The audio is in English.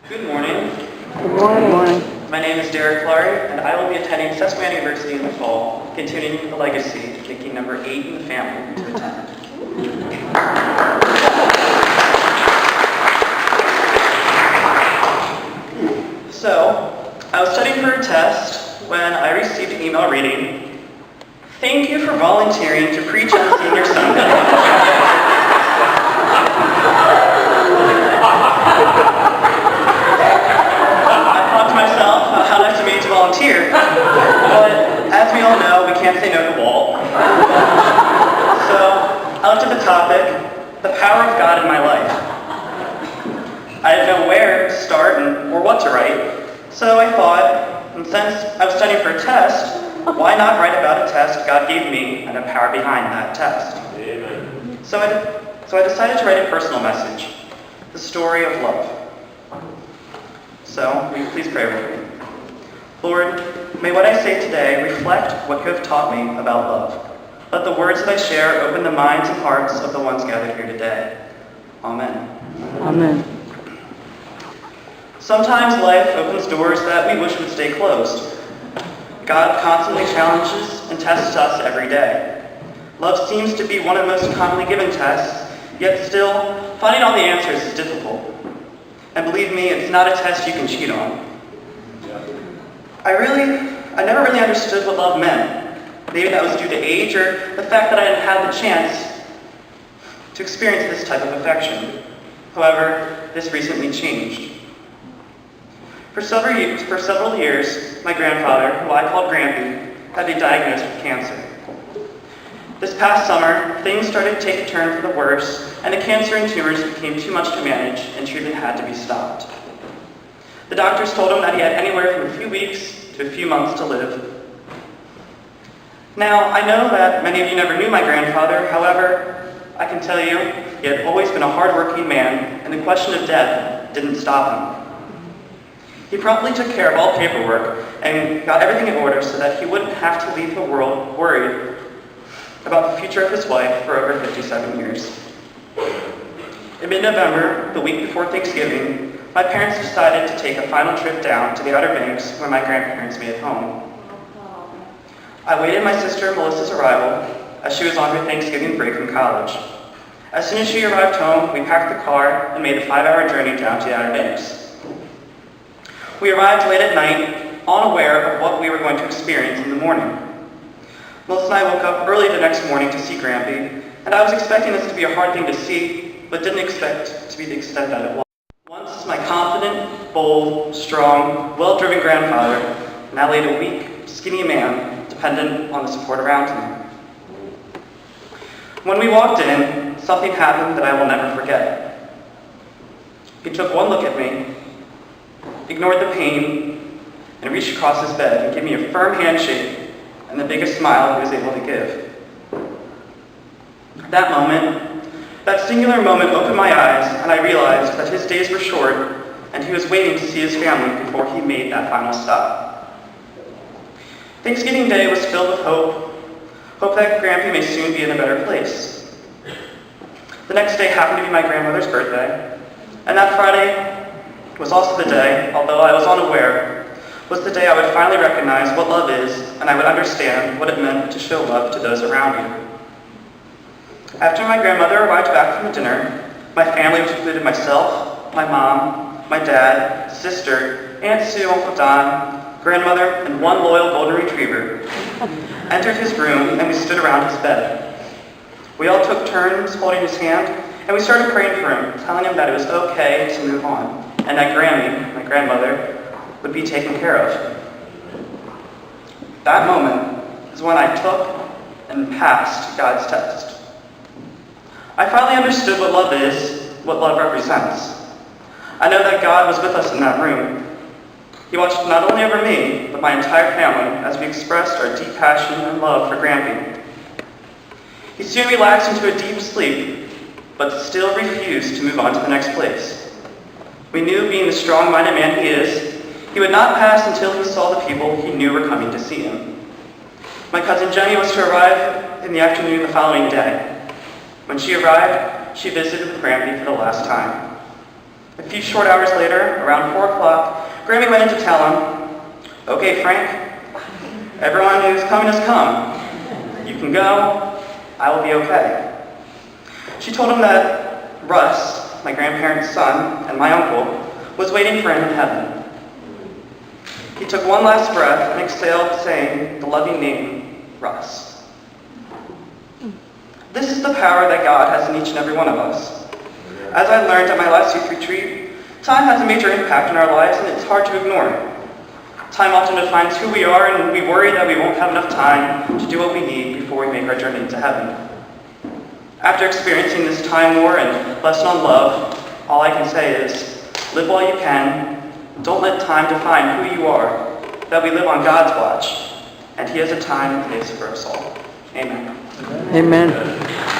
Good morning. Good morning. My name is Klarhe, and I will be attending Susquehanna University in the fall, continuing the legacy, making number 8 in the family to attend. So, I was studying for a test when I received an email reading, "Thank you for volunteering to preach on Senior Sunday." How nice of me to volunteer, but as we all know, we can't say no to Walt. So I looked at the topic, the power of God in my life. I didn't know where to start or what to write, so I thought, and since I was studying for a test, why not write about a test God gave me and the power behind that test? Amen. So I decided to write a personal message, the story of love. So, will you please pray with me? Lord, may what I say today reflect what you have taught me about love. Let the words that I share open the minds and hearts of the ones gathered here today. Amen. Amen. Sometimes life opens doors that we wish would stay closed. God constantly challenges and tests us every day. Love seems to be one of the most commonly given tests, yet still, finding all the answers is difficult. And believe me, it's not a test you can cheat on. I never really understood what love meant. Maybe that was due to age or the fact that I hadn't had the chance to experience this type of affection. However, this recently changed. For several years, my grandfather, who I called Grampy, had been diagnosed with cancer. This past summer, things started to take a turn for the worse, and the cancer and tumors became too much to manage, and treatment had to be stopped. The doctors told him that he had anywhere from a few weeks to a few months to live. Now, I know that many of you never knew my grandfather. However, I can tell you, he had always been a hard-working man, and the question of death didn't stop him. He promptly took care of all paperwork and got everything in order so that he wouldn't have to leave the world worried about the future of his wife for over 57 years. In mid-November, the week before Thanksgiving, my parents decided to take a final trip down to the Outer Banks where my grandparents made home. I waited my sister Melissa's arrival as she was on her Thanksgiving break from college. As soon as she arrived home, we packed the car and made the 5-hour journey down to the Outer Banks. We arrived late at night, unaware of what we were going to experience in the morning. Melissa and I woke up early the next morning to see Grampy, and I was expecting this to be a hard thing to see, but didn't expect to be the extent that it was. Once my confident, bold, strong, well-driven grandfather, now laid a weak, skinny man, dependent on the support around him. When we walked in, something happened that I will never forget. He took one look at me, ignored the pain, and reached across his bed and gave me a firm handshake and the biggest smile he was able to give. That singular moment opened my eyes, and I realized that his days were short, and he was waiting to see his family before he made that final stop. Thanksgiving Day was filled with hope that Grampy may soon be in a better place. The next day happened to be my grandmother's birthday, and that Friday was also the day, although I was unaware, was the day I would finally recognize what love is, and I would understand what it meant to show love to those around you. After my grandmother arrived back from the dinner, my family, which included myself, my mom, my dad, sister, Aunt Sue, Uncle Don, grandmother, and one loyal golden retriever, entered his room and we stood around his bed. We all took turns holding his hand, and we started praying for him, telling him that it was okay to move on, and that Grammy, my grandmother, would be taken care of. That moment is when I took and passed God's test. I finally understood what love is, what love represents. I know that God was with us in that room. He watched not only over me, but my entire family as we expressed our deep passion and love for Grampy. He soon relaxed into a deep sleep, but still refused to move on to the next place. We knew, being the strong-minded man he is, he would not pass until he saw the people he knew were coming to see him. My cousin Jenny was to arrive in the afternoon the following day. When she arrived, she visited with Grampy for the last time. A few short hours later, around 4 o'clock, Grammy went in to tell him, "Okay, Frank, everyone who's coming has come. You can go. I will be okay." She told him that Russ, my grandparents' son, and my uncle, was waiting for him in heaven. He took one last breath and exhaled, saying the loving name, Russ. This is the power that God has in each and every one of us. As I learned at my last youth retreat, time has a major impact in our lives and it's hard to ignore. Time often defines who we are, and we worry that we won't have enough time to do what we need before we make our journey to heaven. After experiencing this time war and lesson on love, all I can say is, live while you can. Don't let time define who you are, that we live on God's watch, and He has a time and place for us all. Amen. Amen.